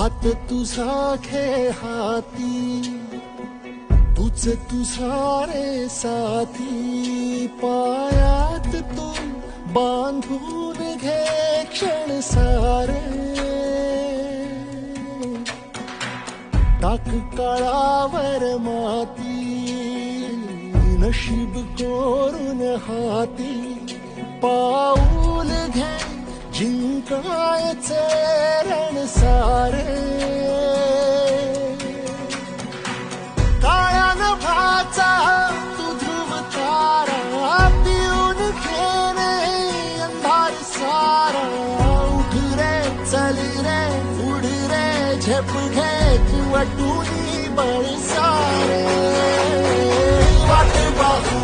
हात तुझा खेळ हाती, तूच तुझा रे साथी. पायात तू बांधून घे क्षण सारे, टाक काळावर माती, नशीब कोरून हाती. पाऊल घे जिंकायचे रण सारे, काळ्या नभाचा तू ध्रुव तारा, पिऊन घेणे अंधार सारा. उठ रे चल रे उड रे, झेप घे तू वाटून बळ सारे. वाट पाहू